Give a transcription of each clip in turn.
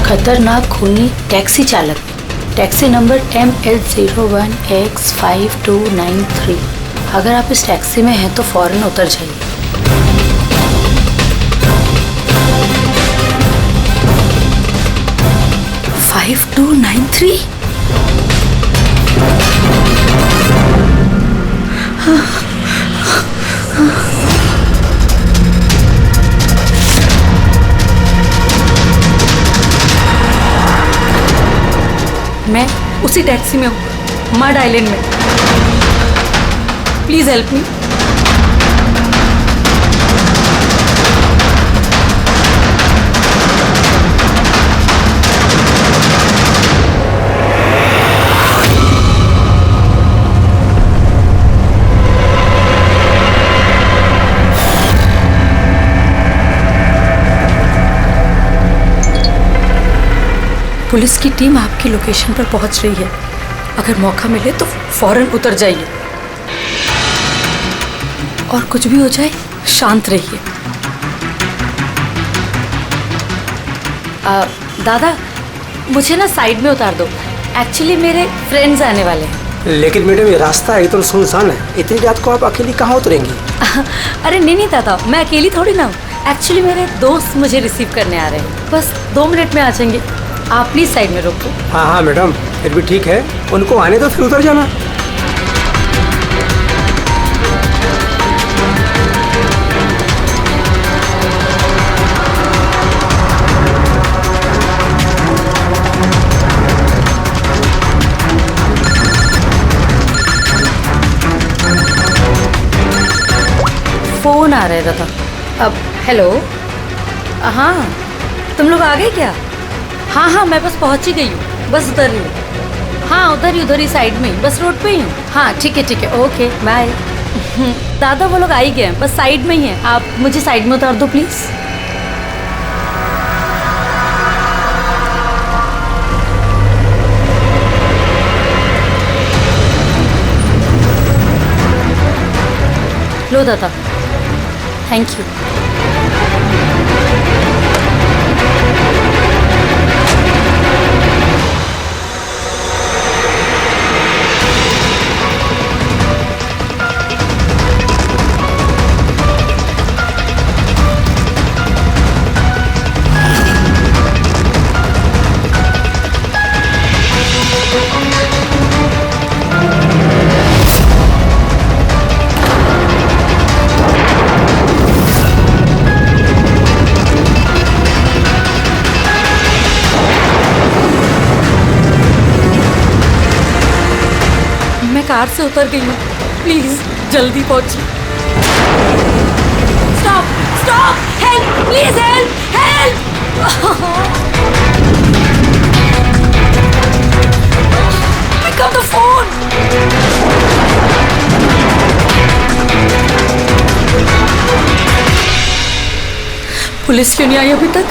खतरनाक खूनी टैक्सी चालक, टैक्सी नंबर ML01X5293। अगर आप इस टैक्सी में हैं तो फौरन उतर जाइए। 5293। मैं उसी टैक्सी में हूँ, मड आइलैंड में। Please help me. पुलिस की टीम आपकी लोकेशन पर पहुंच रही है। अगर मौका मिले तो फौरन उतर जाइए और कुछ भी हो जाए शांत रहिए। दादा, मुझे ना साइड में उतार दो। एक्चुअली मेरे फ्रेंड्स आने वाले हैं। लेकिन मैडम ये रास्ता एकदम सुनसान है, इतनी रात को आप अकेली कहाँ उतरेंगी? अरे नहीं दादा, मैं अकेली थोड़ी ना हूँ। एक्चुअली मेरे दोस्त मुझे रिसीव करने आ रहे हैं, बस 2 मिनट में आ जाएंगे। आप प्लीज साइड में रोको। हाँ मैडम, फिर भी ठीक है, उनको आने दो फिर उतर जाना। फोन आ रहा है दादा। अब हेलो, हाँ तुम लोग आ गए क्या? हाँ मैं बस पहुंच ही गई हूँ, बस उधर ही हूँ। हाँ उधर ही साइड में, बस रोड पे ही हूँ। हाँ ठीक है, ओके बाय। दादा वो लोग आ ही गए हैं, बस साइड में ही हैं। आप मुझे साइड में उतार दो प्लीज। लो दादा, थैंक यू। कार से उतर गई हूँ, प्लीज जल्दी पहुंचिए। Stop, help, please help. Pick up the phone. Police क्यों नहीं आई अभी तक?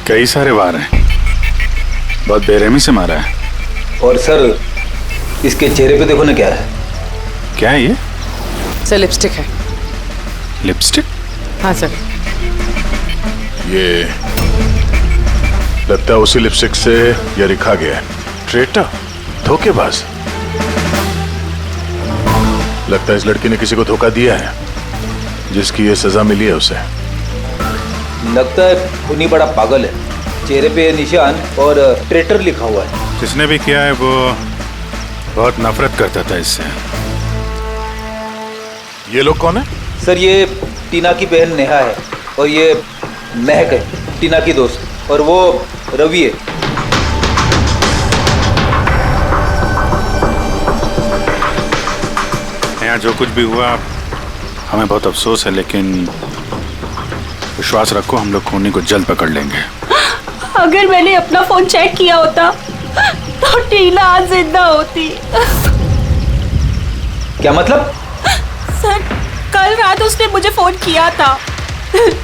कई सारे वार हैं, बहुत बेरहमी से मारा है। और सर इसके चेहरे पे देखो ना क्या है। क्या है ये? सर लिपस्टिक है। लिपस्टिक? हाँ सर। ये लगता है उसी लिपस्टिक से ये लिखा गया है, ट्रेटर, धोखेबाज। लगता है इस लड़की ने किसी को धोखा दिया है, जिसकी ये सजा मिली है उसे। लगता है खूनी बड़ा पागल है। चेहरे पे निशान और ट्रेटर लिखा हुआ है। जिसने भी किया है वो बहुत नफरत करता था इससे। ये लोग कौन है? सर ये टीना की बहन नेहा है और ये महक है, टीना की दोस्त, और वो रवि है। यहाँ जो कुछ भी हुआ हमें बहुत अफसोस है, लेकिन विश्वास रखो हम लोग खूनी को जल्द पकड़ लेंगे। अगर मैंने अपना फोन चेक किया होता तो टीना आज जिंदा होती। क्या मतलब? सर कल रात उसने मुझे फोन किया था,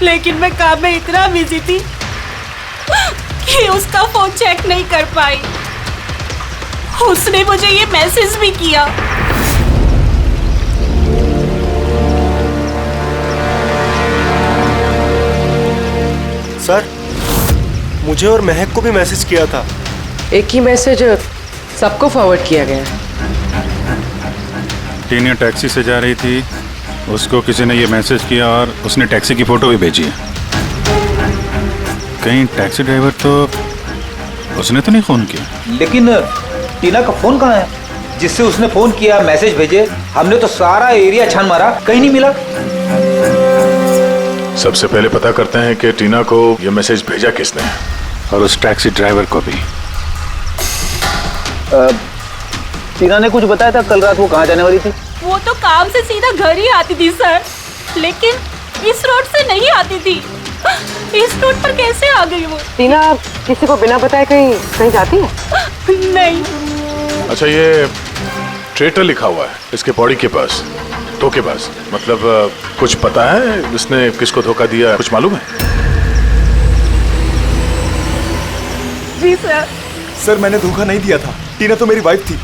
लेकिन मैं काम में इतना बिजी थी कि उसका फोन चेक नहीं कर पाई। उसने मुझे ये मैसेज भी किया। सर, मुझे और महक को भी मैसेज किया था। एक ही मैसेज सबको फॉरवर्ड किया गया है। टीना टैक्सी से जा रही थी, उसको किसी ने ये मैसेज किया और उसने टैक्सी की फोटो भी भेजी है। कहीं टैक्सी ड्राइवर तो उसने तो नहीं फोन किया? लेकिन टीना का फोन कहाँ है जिससे उसने फोन किया, मैसेज भेजे? हमने तो सारा एरिया छान मारा, कहीं नहीं मिला। सबसे पहले पता करते हैं कि टीना को ये मैसेज भेजा किसने, और उस टैक्सी ड्राइवर को भी। टीना ने कुछ बताया था कल रात वो कहाँ जाने वाली थी? वो तो काम से सीधा घर ही आती थी सर, लेकिन इस रोड से नहीं आती थी। इस रोड पर कैसे आ गई वो? टीना किसी को बिना बताए कहीं जाती है? नहीं। अच्छा, ये ट्रेटर लिखा हुआ है इसके बॉडी के पास, धोखेबाज। मतलब कुछ पता है इसने किसको धोखा दिया, कुछ मालूम है? जी सर। सर मैंने धोखा नहीं दिया था, टीना तो मेरी वाइफ थी।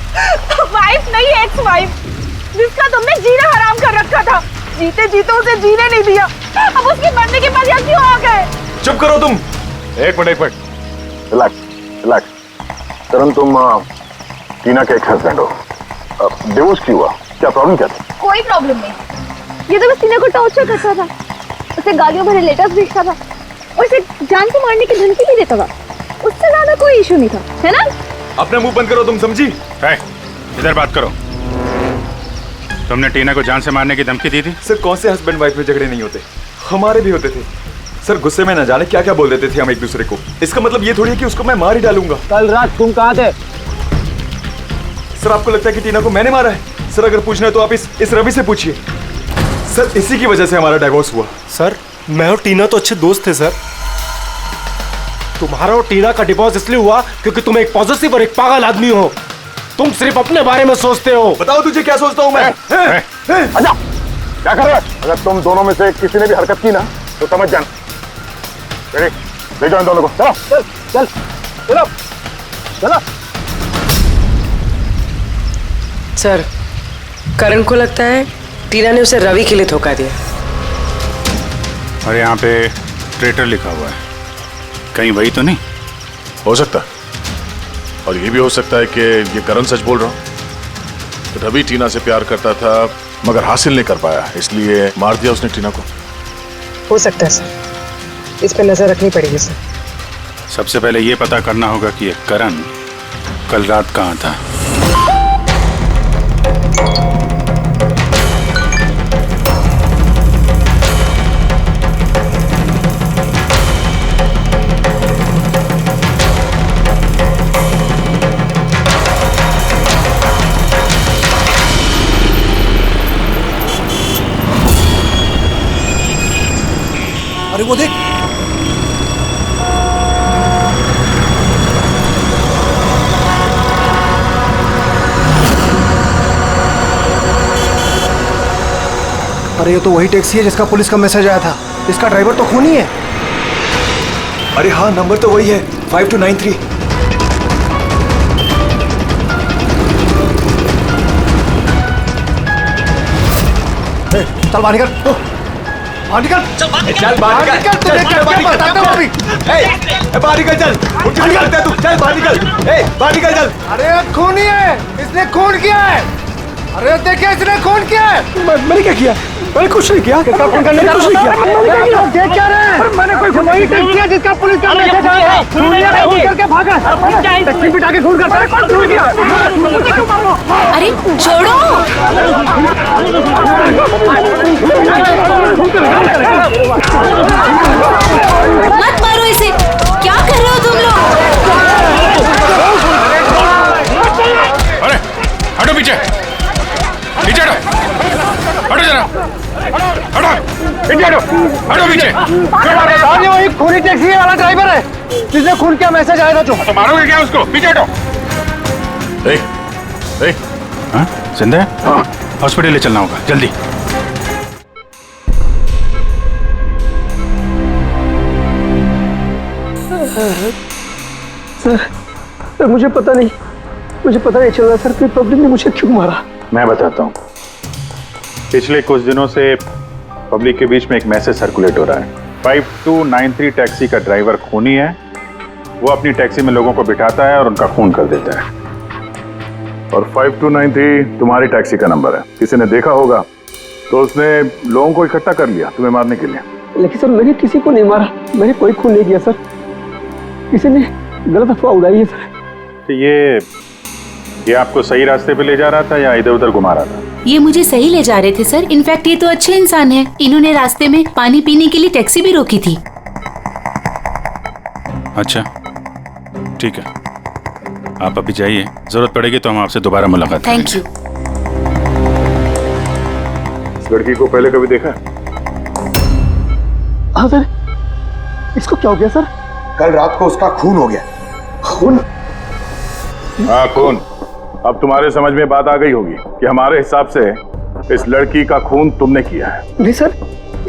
वाइफ नहीं, एक्स वाइफ, जिसका तुमने जीना हराम कर रखा था। जीते जीते उसे जीने नहीं दिया, अब उसके मरने के बाद यहाँ क्यों आ गए? चुप करो तुम। एक मिनट रिलैक्स। करण, तुम टीना के एक्स हस्बैंड हो। डिवोर्स क्यों हुआ? क्या प्रॉब्लम क्या थी? कोई प्रॉब्लम नहीं। ये तो बस टीना को टॉर्चर करता था, उसे गालियों भरे लेटर्स भेजता था और उसे जान से मारने की धमकी भी देता था। उससे ज्यादा कोई इशू नहीं था, है ना? अपना मुंह बंद करो तुम, समझी? इधर बात करो। तुमने टीना को जान से मारने की धमकी दी थी? सर कौन से हस्बैंड वाइफ में झगड़े नहीं होते, हमारे भी होते थे। सर गुस्से में न जाने क्या क्या बोल देते थे हम एक दूसरे को। इसका मतलब ये थोड़ी है कि उसको मैं मार ही डालूंगा। कल रात तुम कहाँ थे? सर आपको लगता है कि टीना को मैंने मारा है? सर अगर पूछना है तो आप इस रवि से पूछिए। सर इसी की वजह से हमारा डिवोर्स हुआ। सर, मैं और टीना तो अच्छे दोस्त थे सर। तुम्हारा और टीना का डिवोर्स इसलिए हुआ क्योंकि तुम एक पॉजिटिव और एक पागल आदमी हो। तुम सिर्फ अपने बारे में सोचते हो। बताओ तुझे क्या सोचता हूँ मैं? अच्छा, क्या कर रहा है? अगर तुम दोनों में से किसी ने भी हरकत की ना तो समझ जाना। ले जाओ इन दोनों को। चलो। सर करण को लगता है टीना ने उसे रवि के लिए धोखा दिया। और यहाँ पे ट्रेटर लिखा हुआ है, कहीं वही तो नहीं? हो सकता है, और ये भी हो सकता है कि ये करण सच बोल रहा हूँ। तो रवि टीना से प्यार करता था मगर हासिल नहीं कर पाया, इसलिए मार दिया उसने टीना को। हो सकता है सर, इस पे नजर रखनी पड़ेगी सर। सबसे पहले ये पता करना होगा कि ये करण कल रात कहाँ था। अरे वो देख, अरे ये तो वही टैक्सी है जिसका पुलिस का मैसेज आया था। इसका ड्राइवर तो खूनी है। अरे हाँ, नंबर तो वही है, 5293। चल बाहर निकल, बाहर निकल, चल बाहर निकल, तुझे क्या बताता हूँ अभी। बाहर निकल, चल, उठ के निकलता है तू, चल बाहर निकल, बाहर निकल चल। अरे खून ही है, इसने खून किया है। अरे देखिए इसने खून किया है। मैंने क्या किया? मैंने कुछ नहीं किया। किसका खून करने का? कुछ नहीं किया। देख क्या रहे हैं? मैंने कोई वही टेस्ट किया जिसका पुलिस का मैसेज आया है। खून करके भागा, टैक्सी बिठा के खून करता है। कौन खून किया? अरे छोड़ो। मत मारो इसे, क्या कर रहे हो तुम लोग? अरे हटो पीछे, पीछे हटो, हटो जरा, हटो पीछे, हटो पीछे। वही खूनी टैक्सी वाला ड्राइवर है जिसने खून किया, मैसेज आया था। जो तो मारोगे क्या उसको? पीछे हटो। हाँ जिंदा है? हॉस्पिटल ले चलना होगा जल्दी। सर मुझे पता नहीं चल रहा सर कि पब्लिक ने मुझे क्यों मारा। मैं बताता हूँ। पिछले कुछ दिनों से पब्लिक के बीच में एक मैसेज सर्कुलेट हो रहा है। 5293 टैक्सी का ड्राइवर खूनी है। वो अपनी टैक्सी में लोगों को बिठाता है और उनका खून कर देता है। और 5293 तुम्हारी टैक्सी का नंबर है। किसी ने देखा होगा तो उसने लोगों को इकट्ठा कर लिया तुम्हें मारने के लिए। लेकिन सर मैंने किसी को नहीं मारा, मैंने कोई खून नहीं किया सर। किसी ने गलत अफवाह उड़ाई है सर। तो ये आपको सही रास्ते पे ले जा रहा था या इधर उधर घुमा रहा था? ये मुझे सही ले जा रहे थे सर। इनफैक्ट ये तो अच्छे इंसान हैं। इन्होंने रास्ते में पानी पीने के लिए टैक्सी भी रोकी थी। अच्छा ठीक है, आप अभी जाइए, जरूरत पड़ेगी तो हम आपसे दोबारा मुलाकात करेंगे। Thank you. इस लड़की को पहले कभी देखा है? हाँ सर, इसको क्या हो गया सर? कल रात को उसका खून हो गया। खून? हाँ खून। अब तुम्हारे समझ में बात आ गई होगी कि हमारे हिसाब से इस लड़की का खून तुमने किया है। नहीं सर,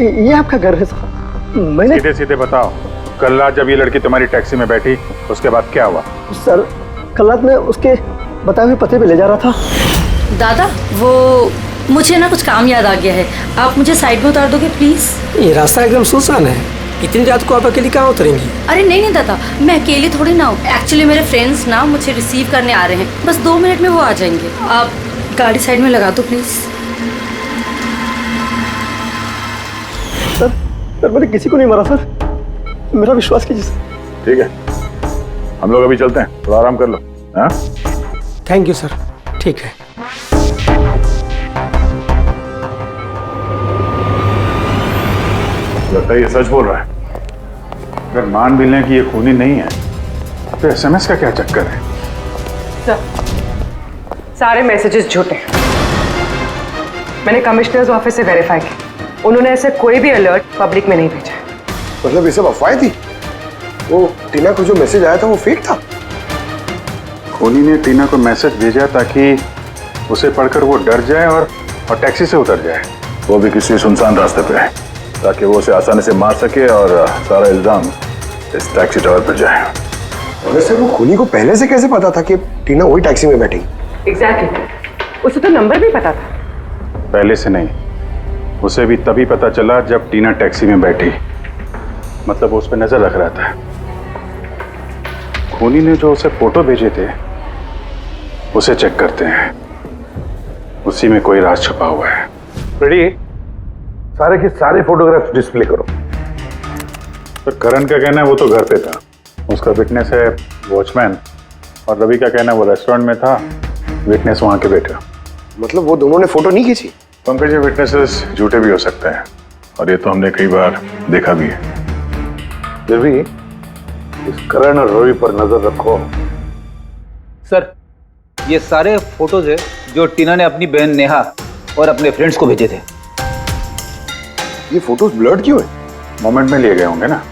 ये आपका घर है सर। मैंने सीधे सीधे बताओ, कल रात जब ये लड़की तुम्हारी टैक्सी में बैठी उसके बाद क्या हुआ? सर कल रात में उसके बताए हुए पते पे ले जा रहा था। दादा वो मुझे ना कुछ काम याद आ गया है, आप मुझे साइड में उतार दोगे प्लीज? ये रास्ता एकदम सुनसान है, इतनी रात को आप अकेली कहाँ उतरेंगी? अरे नहीं दादा, मैं अकेली थोड़ी ना हूँ। एक्चुअली मेरे फ्रेंड्स ना मुझे रिसीव करने आ रहे हैं, बस 2 मिनट में वो आ जाएंगे। आप गाड़ी साइड में लगा दो प्लीज। सर मैंने किसी को नहीं मारा सर, मेरा विश्वास कीजिए सर। ठीक है, हम लोग अभी चलते हैं, थोड़ा आराम कर लो। हाँ थैंक यू सर, ठीक है। लगता है ये सच बोल रहा है। अगर मान भी लें कि ये खूनी नहीं है तो एसएमएस का क्या चक्कर है? सर सारे मैसेजेस झूठे हैं। मैंने कमिश्नर्स ऑफिस से वेरीफाई किया, उन्होंने ऐसे कोई भी अलर्ट पब्लिक में नहीं भेजा है। मतलब ये सब अफवाहें थी? वो टीना को जो मैसेज आया था वो फेक था? खूनी ने टीना को मैसेज भेजा ताकि उसे पढ़कर वो डर जाए और टैक्सी से उतर जाए। वो भी किसी सुनसान रास्ते पे है ताकि वो उसे आसानी से मार सके और सारा इल्जाम इस टैक्सी ड्राइवर पर जाए। वैसे वो खूनी को पहले से कैसे पता था कि टीना वही टैक्सी में बैठेगी? एग्जैक्टली, उसे तो नंबर भी पता था। पहले से नहीं, उसे भी तभी पता चला जब टीना टैक्सी में बैठी। मतलब वो उस पर नजर रख रहा था। खूनी ने जो उसे फोटो भेजे थे उसे चेक करते हैं, उसी में कोई राज छुपा हुआ है। रेडी? सारे के सारे फोटोग्राफ्स डिस्प्ले करो। पर करण का कहना है वो तो घर पे था, उसका विटनेस है वॉचमैन, और रवि का कहना है वो रेस्टोरेंट में था, विटनेस वहां के बैठा। मतलब वो दोनों ने फोटो नहीं खींची? पंकज, ये विटनेसेस झूठे भी हो सकते हैं और ये तो हमने कई बार देखा भी है। फिर भी इस करण और रवि पर नजर रखो। सर ये सारे फोटोज है जो टीना ने अपनी बहन नेहा और अपने फ्रेंड्स को भेजे थे। ये फोटोज ब्लर्ड क्यों है? मोमेंट में लिए गए होंगे ना।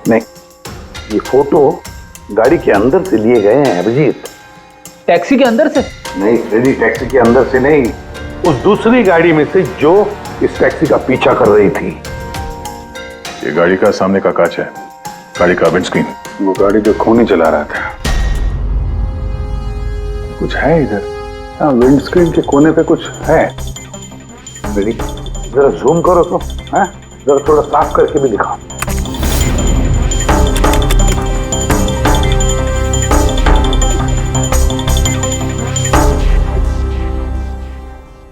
नहीं, ये फोटो गाड़ी के अंदर से लिए गए हैं अभिजीत। टैक्सी के अंदर से? नहीं रेडी, टैक्सी के अंदर से नहीं, उस दूसरी गाड़ी में से जो इस टैक्सी का पीछा कर रही थी। ये गाड़ी का सामने का कांच है, गाड़ी का विंडस्क्रीन। वो गाड़ी जो खूनी चला रहा था। कुछ है इधर, विंडस्क्रीन के कोने पे कुछ है। रेडी, जरा जूम करो तो, हैं? जरा थोड़ा साफ करके भी दिखाओ।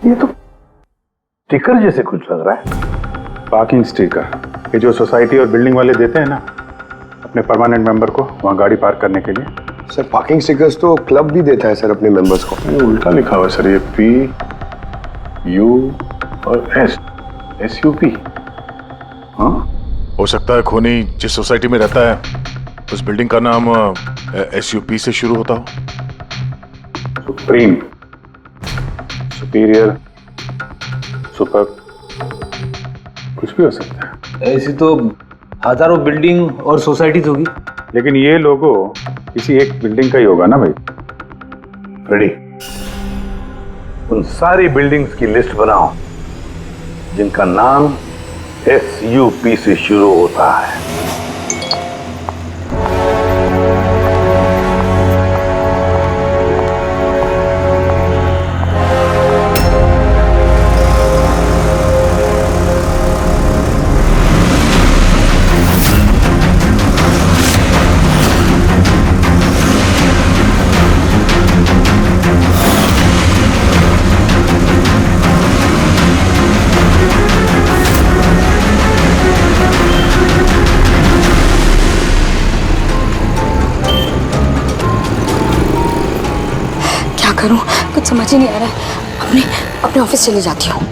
ये तो स्टिकर जैसे कुछ लग रहा है। पार्किंग स्टिकर, ये जो सोसाइटी और बिल्डिंग वाले देते हैं ना अपने परमानेंट मेंबर को वहां गाड़ी पार्क करने के लिए। सर पार्किंग स्टिकर्स तो क्लब भी देता है सर अपने मेंबर्स को। ये उल्टा लिखा हुआ है सर, ये PU और SUP। हाँ, हो सकता है खोनी जिस सोसाइटी में रहता है उस बिल्डिंग का नाम SUP से शुरू होता हो। सुप्रीम, सुपीरियर, सुपर, कुछ भी हो सकता है। ऐसी तो हजारों बिल्डिंग और सोसाइटीज होगी, लेकिन ये लोगो किसी एक बिल्डिंग का ही होगा ना भाई। रेडी, उन सारी बिल्डिंग्स की लिस्ट बनाओ जिनका नाम SUP से शुरू होता है। करूं कुछ समझ ही नहीं आ रहा है। अपने ऑफिस चली जाती हूँ।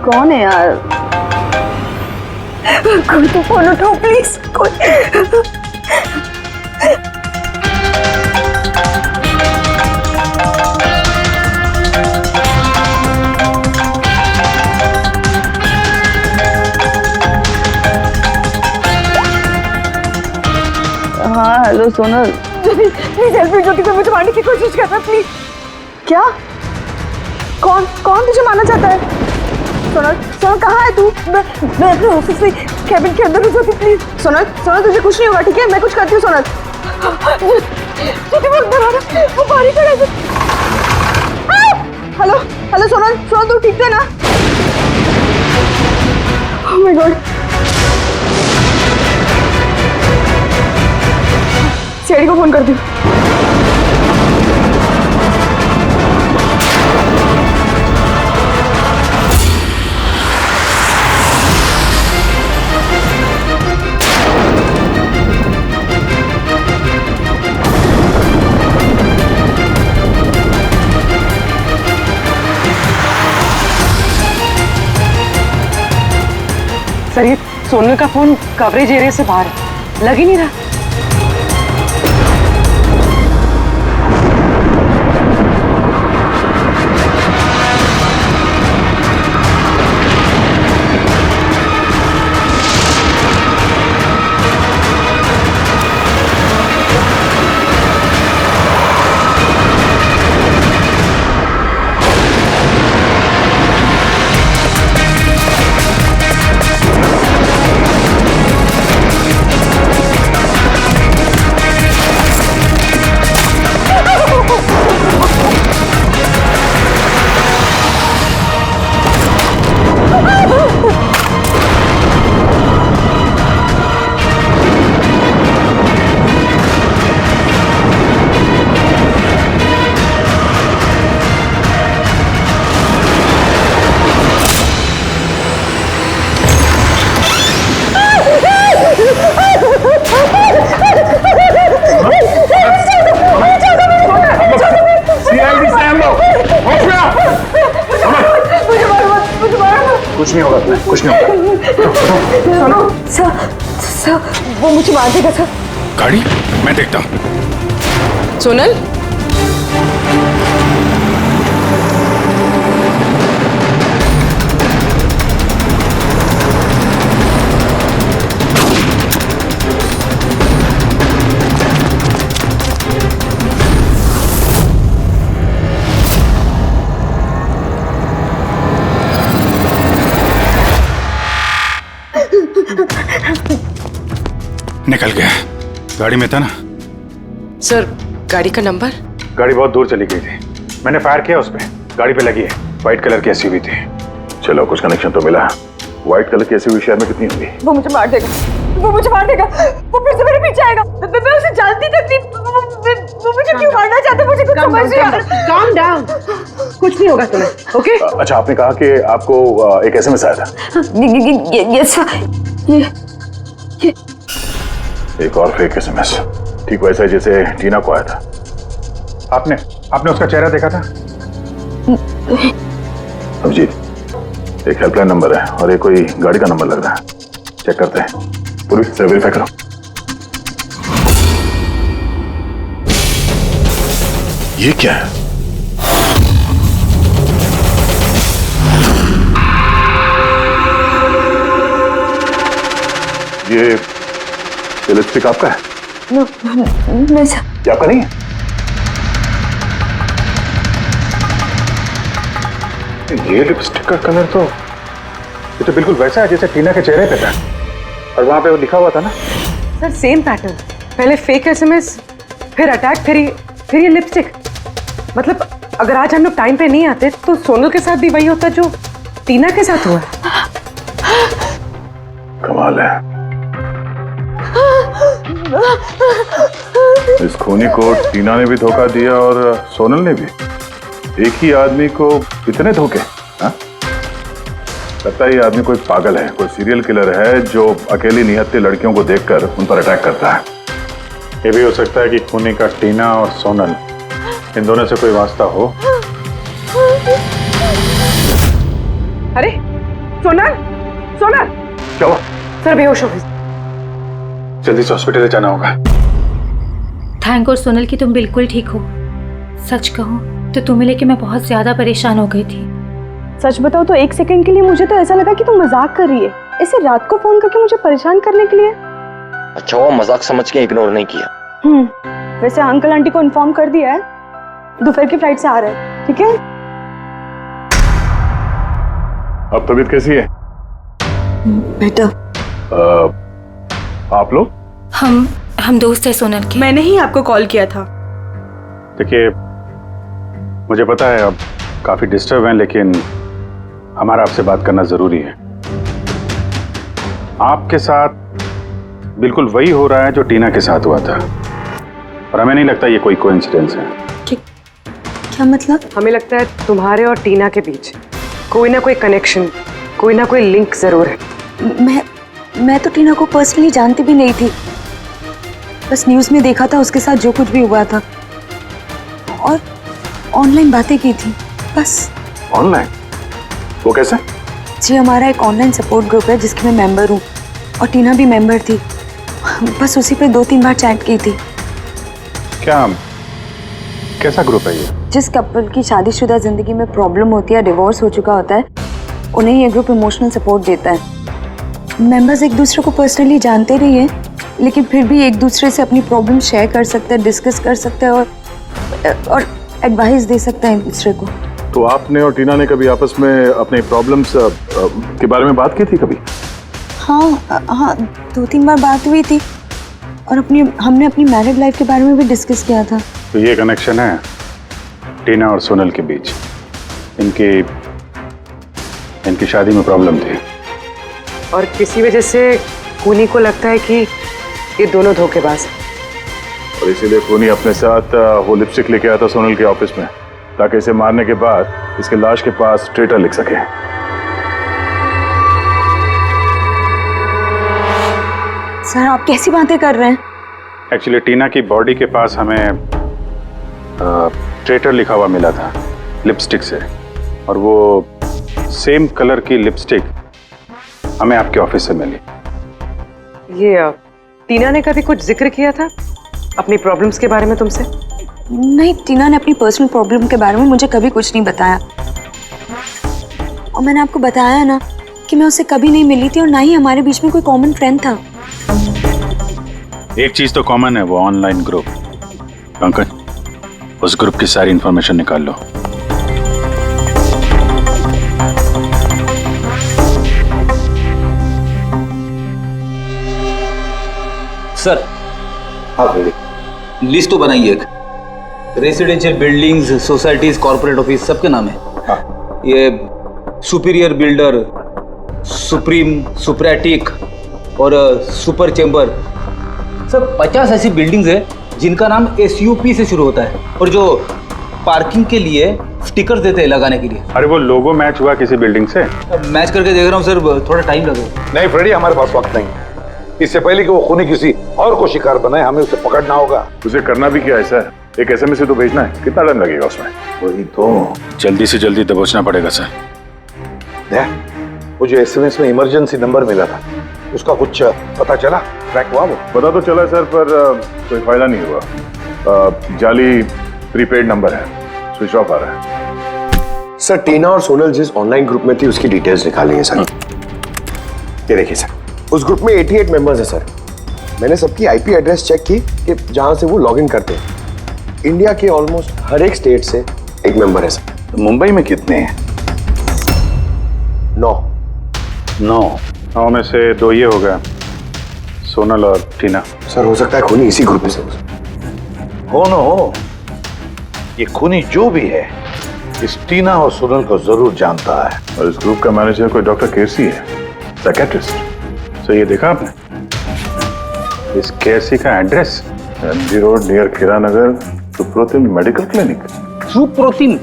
कौन है यार? कोई तो फोन उठाओ प्लीज। हाँ hello Sonal, please help me. Jyoti को मुझे मारने की कोशिश कर रहा है, प्लीज। क्या? कौन तुझे मारना चाहता है? सोनल कहाँ है तू? मैं अपने ऑफिस में कैबिन के अंदर हूँ। ज्योति प्लीज। सोनल तुझे कुछ नहीं होगा, ठीक है? मैं कुछ करती हूँ। सोनल ज्योति वो अंदर आ रहा है, वो बाहर ही खड़ा है। हेलो सोनल तू ठीक है ना? Oh my God. डैडी को फोन करती हूँ। सर ये सोनल का फोन कवरेज एरिया से बाहर है, लग ही नहीं रहा। कुछ नहीं होगा तुम्हें, कुछ नहीं होगा। सुनो सर, वो मुझे मार देगा सर। गाड़ी मैं देखता हूँ। सोनल, निकल गया। गाड़ी में था ना? सर गाड़ी का नंबर? गाड़ी बहुत दूर चली गई थी, मैंने फायर किया उस पे, गाड़ी पे लगी है। व्हाइट कलर की एसयूवी थी। चलो कुछ कनेक्शन तो मिला। व्हाइट कलर की एसयूवी शहर में कितनी होगी? वो मुझे मार देगा, वो मुझे मार देगा, वो फिर से मेरे पीछे आएगा। मैं उसे जानती तक नहीं, वो मुझे क्यों मारना चाहता है, मुझे कुछ समझ नहीं आ रहा। काम डाउन, कुछ नहीं होगा तुम्हें, ओके? अच्छा, आपने कहा कि आपको एक एसएमएस आया था। यस ये एक और फेक एसएमएस, ठीक वैसा ही जैसे टीना को आया था। आपने उसका चेहरा देखा था? अभिजीत, एक हेल्पलाइन नंबर है और एक कोई गाड़ी का नंबर लग रहा है, चेक करते हैं। पूर्वी से वेरीफाई करो। ये क्या है? ये लिपस्टिक आपका है? नहीं सर। क्या आपका नहीं है? ये लिपस्टिक का कलर तो, ये तो बिल्कुल वैसा है जैसे टीना के चेहरे पे था, और वहां पे वो लिखा हुआ था ना। सर सेम पैटर्न, पहले फेक एसएमएस, फिर अटैक, फिर ये लिपस्टिक। मतलब अगर आज हम लोग टाइम पे नहीं आते तो सोनल के साथ भी वही होता जो टीना के साथ हुआ। कमाल है, इस खूनी को टीना ने भी धोखा दिया और सोनल ने भी। एक ही आदमी को इतने धोखे। हाँ? लगता है ये आदमी कोई पागल है, कोई सीरियल किलर है जो अकेली निहत्थे लड़कियों को देखकर उन पर अटैक करता है। ये भी हो सकता है कि खूनी का टीना और सोनल, इन दोनों से कोई वास्ता हो। अरे सोनल, सोनल क्या हुआ? सर बेहोश हो गई। जल्दी से हॉस्पिटल ले जाना होगा। थैंक गॉड सोनल कि तुम बिल्कुल ठीक हो। सच कहूँ तो तुम्हें लेके मैं बहुत ज्यादा परेशान हो गई थी। सच बताओ तो एक सेकंड के लिए मुझे तो ऐसा लगा कि तुम मजाक कर रही है, ऐसे रात को फोन करके मुझे परेशान करने के लिए। अच्छा वो मजाक समझ के इग्नोर नहीं किया। वैसे अंकल आंटी को इन्फॉर्म कर दिया है, दोपहर की फ्लाइट से आ रहे हैं, ठीक है? अब तबीयत कैसी है? बेटा आप लोग? हम दोस्त है सोनल के। मैंने ही आपको कॉल किया था। देखिए, मुझे पता है अब काफी डिस्टर्ब हैं, लेकिन हमारा आपसे बात करना जरूरी है। आपके साथ बिल्कुल वही हो रहा है जो टीना के साथ हुआ था। और हमें नहीं लगता ये कोई कोइंसिडेंस है। क्या मतलब? हमें लगता है तुम्हारे और टीना के बीच कोई ना कोई कनेक्शन, कोई ना कोई लिंक जरूर है। मैं तो टीना को पर्सनली जानती भी नहीं थी, बस न्यूज़ में देखा था उसके साथ जो कुछ भी हुआ था और ऑनलाइन बातें की थी बस। ऑनलाइन? वो कैसे? जी हमारा एक ऑनलाइन सपोर्ट ग्रुप है जिसकी मैं मेंबर हूँ और टीना भी मेंबर थी, बस उसी पे 2-3 बार चैट की थी। क्या, कैसा ग्रुप है ये? जिस कपल की शादीशुदा जिंदगी में प्रॉब्लम होती है, डिवोर्स हो चुका होता है, उन्हें ये ग्रुप इमोशनल सपोर्ट देता है। मेंबर्स एक दूसरे को पर्सनली जानते नहीं है, लेकिन फिर भी एक दूसरे से अपनी प्रॉब्लम शेयर कर सकते हैं, डिस्कस कर सकते हैं और एडवाइस दे सकते हैं एक दूसरे को। तो आपने और टीना ने कभी आपस में अपने प्रॉब्लम्स के बारे में बात की थी कभी? हाँ 2-3 बार बात हुई थी और हमने अपनी मैरिड लाइफ के बारे में भी डिस्कस किया था। तो ये कनेक्शन है टीना और सोनल के बीच। इनकी शादी में प्रॉब्लम थी और किसी वजह से खूनी को लगता है कि ये दोनों धोखेबाज हैं। और इसीलिए खूनी अपने साथ वो लिपस्टिक लेके आया था सोनल के ऑफिस में, ताकि इसे मारने के बाद इसके लाश के पास ट्रेटर लिख सके। सर आप कैसी बातें कर रहे हैं? एक्चुअली टीना की बॉडी के पास हमें ट्रेटर लिखा हुआ मिला था लिपस्टिक से, और वो सेम कलर की लिपस्टिक हमें आपके ऑफिस से मिली। ये टीना ने कभी कुछ जिक्र किया था अपनी प्रॉब्लम्स के बारे में तुमसे? नहीं, टीना ने अपनी पर्सनल प्रॉब्लम के बारे में मुझे कभी कुछ नहीं बताया। और मैंने आपको बताया ना कि मैं उससे कभी नहीं मिली थी और ना ही हमारे बीच में कोई कॉमन फ्रेंड था। एक चीज तो कॉमन है, वो ऑनलाइन ग्रुप। पंकज, उस ग्रुप की सारी इंफॉर्मेशन निकाल लो। सर, हाँ रेडी। लिस्ट तो बनाइए एक। Residential buildings, societies, corporate office सबके नाम है। हाँ। ये सुपीरियर बिल्डर, सुप्रीम, सुप्रेटिक और सुपर चेंबर, सब 50 ऐसी बिल्डिंग्स है जिनका नाम SUP से शुरू होता है और जो पार्किंग के लिए स्टिकर्स देते हैं लगाने के लिए। अरे वो लोगो मैच हुआ किसी बिल्डिंग से? मैच करके देख रहा हूँ सर, थोड़ा टाइम लगेगा। नहीं फ्रेडी, हमारे पास वक्त नहीं। इससे पहले कि वो खूनी किसी और को शिकार बनाए, हमें उसे पकड़ना होगा। उसे करना भी क्या ऐसा है? एक SMS से तो भेजना है, कितना टाइम लगेगा उसमें? वही तो, जल्दी से जल्दी दबोचना पड़ेगा सर। वो जो SMS में इमरजेंसी नंबर मिला था, उसका कुछ पता चला? ट्रैक हुआ? वो पता तो चला सर, पर कोई फायदा नहीं हुआ। जाली प्रीपेड नंबर है, स्विच ऑफ आ रहा है। सर टीना और सोनल जिस ऑनलाइन ग्रुप में थी उसकी डिटेल्स निकाली है सर। ये देखिए सर, उस ग्रुप में 88 मेंबर्स हैं सर। मैंने सबकी IP एड्रेस चेक की कि जहां से वो लॉगिन करते हैं। इंडिया के ऑलमोस्ट हर एक स्टेट से एक मेंबर है सर। तो मुंबई में कितने हैं? 9 में से 2 ये हो गया, सोनल और टीना। सर हो सकता है खूनी इसी ग्रुप में से हो न हो, ये खूनी जो भी है इस टीना और सोनल को जरूर जानता है। और इस ग्रुप का मैनेजर कोई डॉक्टर केसी है, साइकियाट्रिस्ट। तो ये देखा आपने इस केसी का एड्रेस? MG रोड नियर किरा नगर, Suprotim medical clinic. Suprotim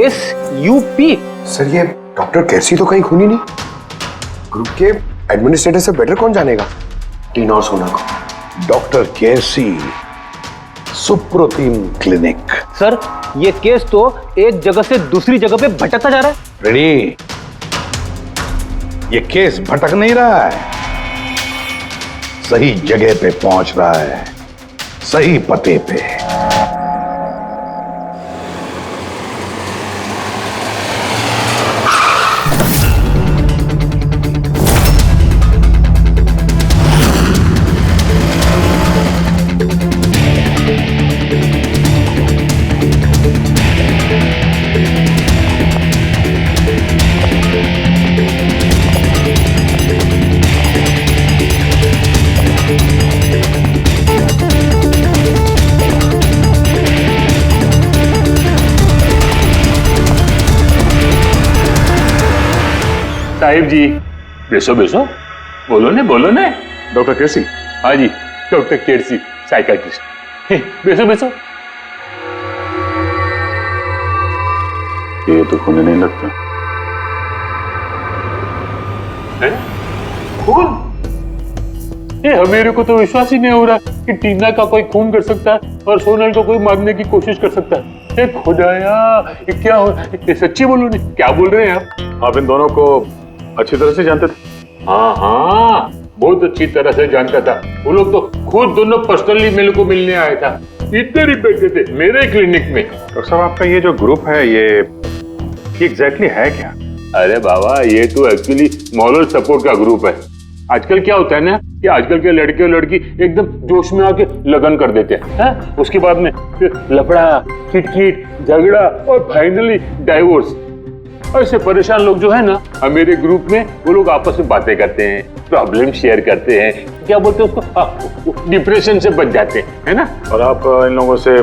SUP? Sir ये डॉक्टर केसी तो कहीं खूनी नहीं। ग्रुप के एडमिनिस्ट्रेटर से बेटर कौन जानेगा टीना और सोनल को? डॉक्टर केसी, सुप्रोतिम क्लिनिक। सर ये केस तो एक जगह से दूसरी जगह पे भटकता जा रहा है। रेडी, ये केस भटक नहीं रहा है, सही जगह पे पहुंच रहा है, सही पते पे। साहिब जी, बेसो बेसो, बोलो ने बोलो ने। डॉक्टर केसी? हाँ जी, डॉक्टर केसी, साइकियाट्रिस्ट। बेसो बेसो। ये तो खून नहीं लगता। खून? ये मेरे को तो विश्वास ही नहीं हो रहा कि टीना का कोई खून कर सकता है और सोनल को कोई मारने की कोशिश कर सकता है। ये खुदाया, ये क्या हो? ये सच्ची बोलो नहीं, क्या बोल रहे हैं आप इन दोनों को अच्छी तरह से जानते थे? हाँ हाँ, बहुत अच्छी तरह से जानता था। वो लोग तो खुद दोनों पर्सनली मेरे को मिलने आया था। इतने बैठे थे मेरे क्लिनिक में। डॉक्टर साहब, आपका ये जो ग्रुप है ये एग्जैक्टली है क्या? अरे बाबा, ये तो एक्चुअली मॉरल सपोर्ट का ग्रुप है। आजकल क्या होता है ना कि आजकल के लड़के और लड़की एकदम जोश में आके लगन कर देते हैं, उसके बाद में फिर लफड़ा, खिटखिट, झगड़ा और फाइनली डाइवोर्स। ऐसे परेशान लोग जो है ना, मेरे ग्रुप में वो लोग आपस में बातें करते हैं, प्रॉब्लम शेयर करते हैं, क्या बोलते हैं उसको, डिप्रेशन से बच जाते हैं, है ना। और आप इन लोगों से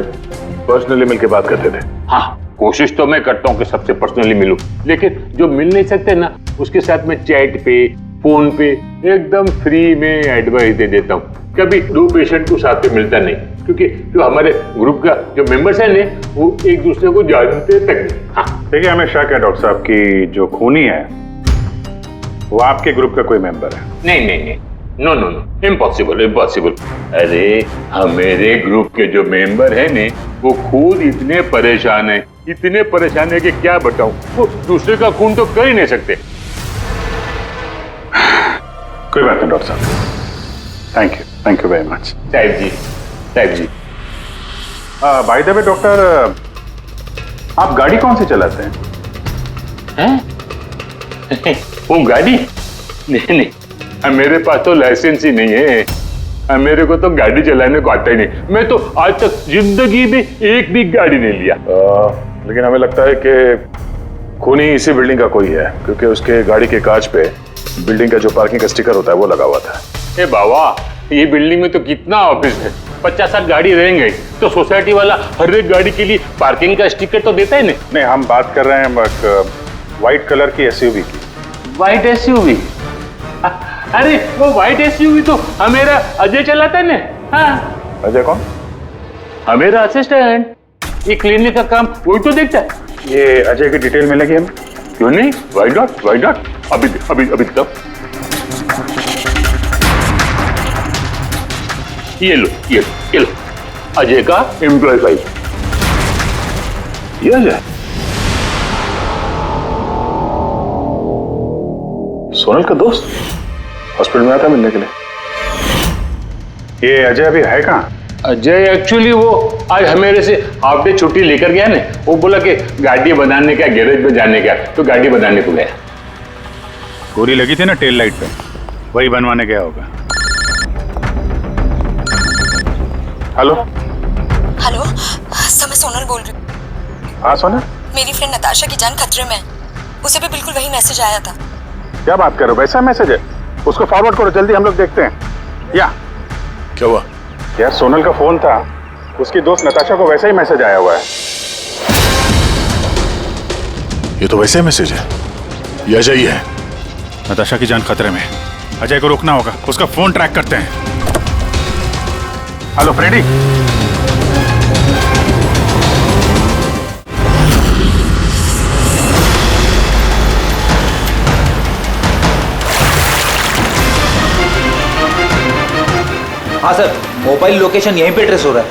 पर्सनली मिलकर बात करते थे? हाँ, कोशिश तो मैं करता हूँ कि सबसे पर्सनली मिलूं, लेकिन जो मिल नहीं सकते ना, उसके साथ में चैट पे, फोन पे एकदम फ्री में एडवाइस दे देता हूँ। कभी दो पेशेंट को साथ में मिलता नहीं, क्योंकि जो हमारे ग्रुप का जो मेंबर्स है ना, वो एक दूसरे को जानते तक नहीं। हाँ, देखिए, हमें शक है डॉक्टर साहब की जो खूनी है वो आपके ग्रुप का कोई मेंबर है। नहीं नहीं नहीं, no no no, impossible impossible. अरे हमारे ग्रुप के जो मेंबर है ने, वो खुद इतने परेशान है कि क्या बताऊं। वो दूसरे का खून तो कर ही नहीं सकते। कोई बात नहीं डॉक्टर साहब, थैंक यू वेरी मच। साहिब जी। बाय द वे डॉक्टर, आप गाड़ी कौन सी चलाते हैं? वो गाड़ी? नहीं, मेरे पास तो लाइसेंस ही नहीं है। मेरे को तो गाड़ी चलाने को आता ही नहीं। मैं तो आज तक जिंदगी में एक भी गाड़ी नहीं लिया। लेकिन हमें लगता है कि खूनी इसी बिल्डिंग का कोई है, क्योंकि उसके गाड़ी के कांच पे बिल्डिंग का जो पार्किंग का स्टिकर होता है वो लगा हुआ था। ए बाबा, ये बिल्डिंग में तो कितना ऑफिस है, 50-60 गाड़ी रहेंगे, तो सोसाइटी वाला हर एक गाड़ी के लिए पार्किंग का स्टिकर तो देता है नहीं, हम बात कर रहे हैं व्हाइट कलर की एसयूवी की। White SUV? अरे वो व्हाइट एसयूवी तो हमेरा अजय चलाता है ना। हाँ। अजय कौन? हमेरा असिस्टेंट, ये क्लिनिक का काम वही तो देखता है। ये अजय की डिटेल मिलेगी हमें? क्यों नहीं, वाई नॉट। अभी तक ये लो अजय का एम्प्लॉय फाइल। ये अजय सोनल का दोस्त हॉस्पिटल में आता मिलने के लिए। ये अजय अभी है कहाँ? अजय एक्चुअली वो आज हमेरे से हाफ डे छुट्टी लेकर गया ना। वो बोला कि गाड़ी बनाने का, गैरेज में जाने का, तो गाड़ी बनाने को गया। गोली लगी थी ना टेल लाइट पे, वही बनवाने गया होगा। हेलो सर, मैं सोनल बोल रही हूँ। हाँ सोनल, मेरी फ्रेंड नताशा की जान खतरे में है। उसे भी बिल्कुल वही मैसेज आया था। क्या बात कर रहे हो? वैसा मैसेज है? उसको फॉरवर्ड करो जल्दी, हम लोग देखते हैं। या क्या हुआ? यार सोनल का फोन था, उसकी दोस्त नताशा को वैसा ही मैसेज आया हुआ है। ये तो वैसे ही मैसेज है, ये अजय ही है। नताशा की जान खतरे में, अजय को रोकना होगा, उसका फोन ट्रैक करते हैं। Hello Freddy. हाँ सर, मोबाइल लोकेशन यहीं पे ट्रेस हो रहा है।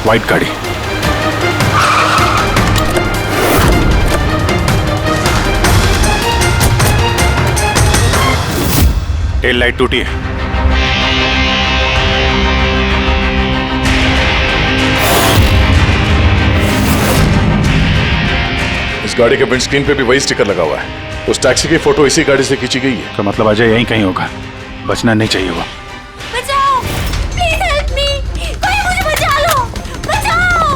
व्हाइट गाड़ी। टेल लाइट टूटी है। इस गाड़ी के विंडस्क्रीन पे भी वही स्टिकर लगा हुआ है। उस टैक्सी की फोटो इसी गाड़ी से खींची गई है। तो मतलब अजय यहीं कहीं होगा, बचना नहीं चाहिए वो। बचाओ, प्लीज हेल्प मी, कोई मुझे बचा लो, बचाओ।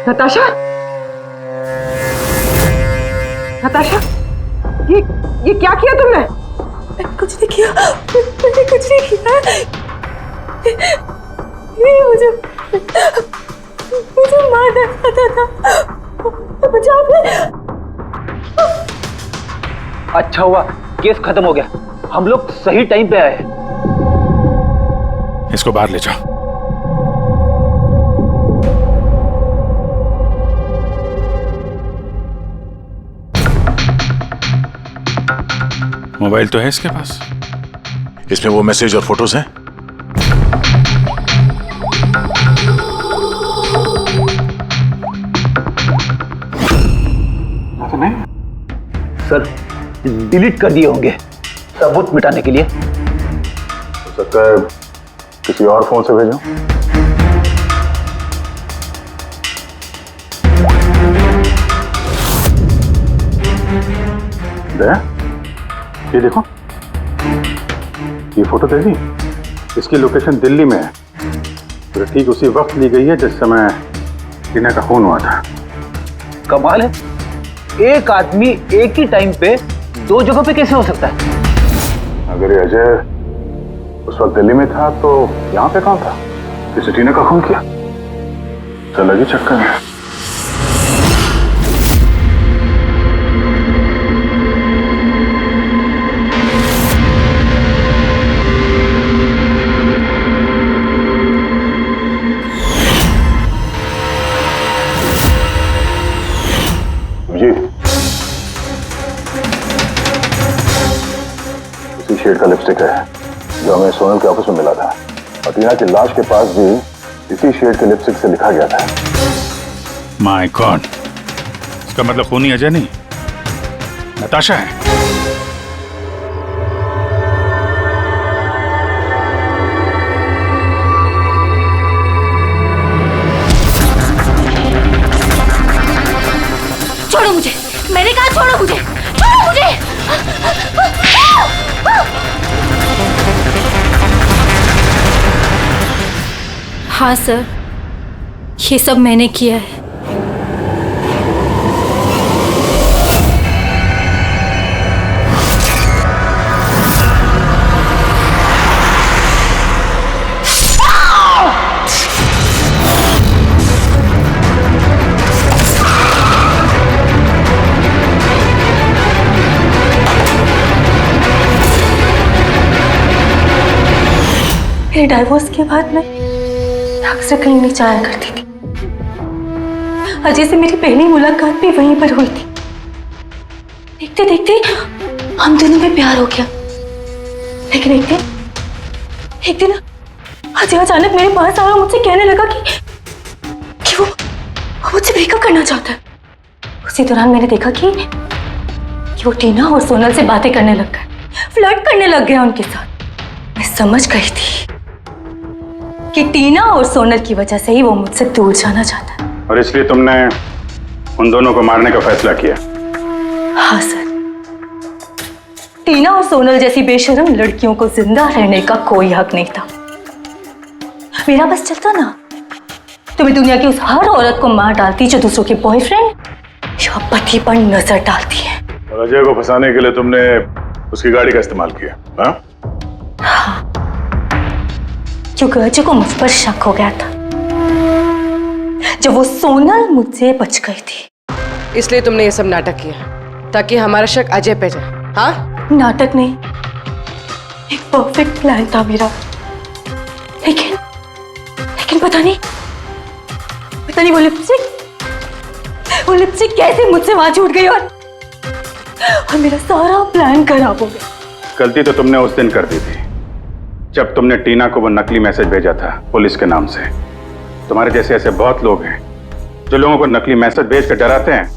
नताशा, ये क्या किया तुमने? कुछ नहीं किया, मैंने कुछ नहीं किया। मुझे मारना चाहता था। बचा ले। अच्छा हुआ केस खत्म हो गया, हम लोग सही टाइम पे आए। इसको बाहर ले जाओ। मोबाइल तो है इसके पास, इसमें वो मैसेज और फोटोज हैं। सर डिलीट कर दिए होंगे सबूत मिटाने के लिए। हो सकता है किसी और फोन से भेजो। ये देखो, ये फोटो देखी, इसकी लोकेशन दिल्ली में है। तो ठीक उसी वक्त ली गई है जिस समय टीना का खून हुआ था। कमाल है, एक आदमी एक ही टाइम पे दो जगह पे कैसे हो सकता है? अगर ये अजय उस वक्त दिल्ली में था तो यहाँ पे कौन था? किसी टीना का खून किया? चल लगी चक्कर में। शेड का लिपस्टिक है जो हमें सोनल के ऑफिस में मिला था, और टीना की लाश के पास भी इसी शेड के लिपस्टिक से लिखा गया था। माय गॉड, इसका मतलब खूनी अजय नहीं, नताशा है। छोड़ो मुझे, मैंने कहा छोड़ो मुझे, छोड़ो मुझे। हाँ सर, ये सब मैंने किया है। मेरे डाइवोर्स के बाद मैं अक्सर कहीं नहीं जाया करती थी। अजय से मेरी पहली मुलाकात भी वहीं पर हुई थी। देखते देखते हम दोनों में प्यार हो गया। लेकिन एक दिन अजय अचानक मेरे पास आया और मुझसे कहने लगा कि वो मुझसे ब्रेकअप करना चाहता है। उसी दौरान मैंने देखा कि वो टीना और सोनल से बातें करने लग गया, फ्लर्ट करने लग गया उनके साथ। मैं समझ गई थी कि टीना और सोनल की वजह से ही वो मुझसे दूर जाना चाहता है। और इसलिए तुमने उन दोनों को मारने का फैसला किया? हाँ सर, टीना और सोनल जैसी बेशर्म लड़कियों को जिंदा रहने का कोई हक नहीं था। मेरा बस चलता ना तो मैं दुनिया की उस हर औरत को मार डालती जो दूसरों के बॉयफ्रेंड या पति पर नजर डालती है। और अजय को फंसाने के लिए तुमने उसकी गाड़ी का इस्तेमाल किया? हाँ, क्योंकि अजय को मुझ पर शक हो गया था जब वो सोनल मुझसे बच गई थी। इसलिए तुमने ये सब नाटक किया ताकि हमारा शक अजय पे जाए? हाँ, नाटक नहीं, एक परफेक्ट प्लान था मेरा। लेकिन पता नहीं वो लिपस्टिक कैसे मुझसे वहां छूट गई और मेरा सारा प्लान खराब हो गया। गलती तो तुमने उस दिन कर दी थी जब तुमने टीना को वो नकली मैसेज भेजा था पुलिस के नाम से। तुम्हारे जैसे ऐसे बहुत लोग हैं जो लोगों को नकली मैसेज भेज कर डराते हैं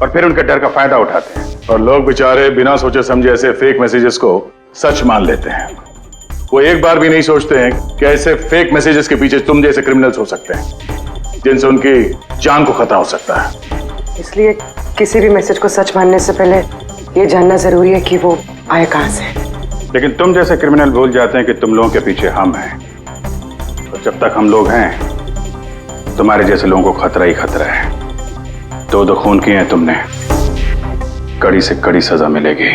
और फिर उनके डर का फायदा उठाते हैं। और लोग बेचारे बिना सोचे समझे ऐसे फेक मैसेजेस को सच मान लेते हैं। वो एक बार भी नहीं सोचते हैं कि ऐसे फेक मैसेजेस के पीछे तुम जैसे क्रिमिनल्स हो सकते हैं जिनसे उनकी जान को खतरा हो सकता है। इसलिए किसी भी मैसेज को सच मानने से पहले ये जानना जरूरी है कि वो आया कहां से। लेकिन तुम जैसे क्रिमिनल भूल जाते हैं कि तुम लोगों के पीछे हम हैं, और जब तक हम लोग हैं तुम्हारे जैसे लोगों को खतरा ही खतरा है। दो खून किए हैं तुमने, कड़ी से कड़ी सजा मिलेगी।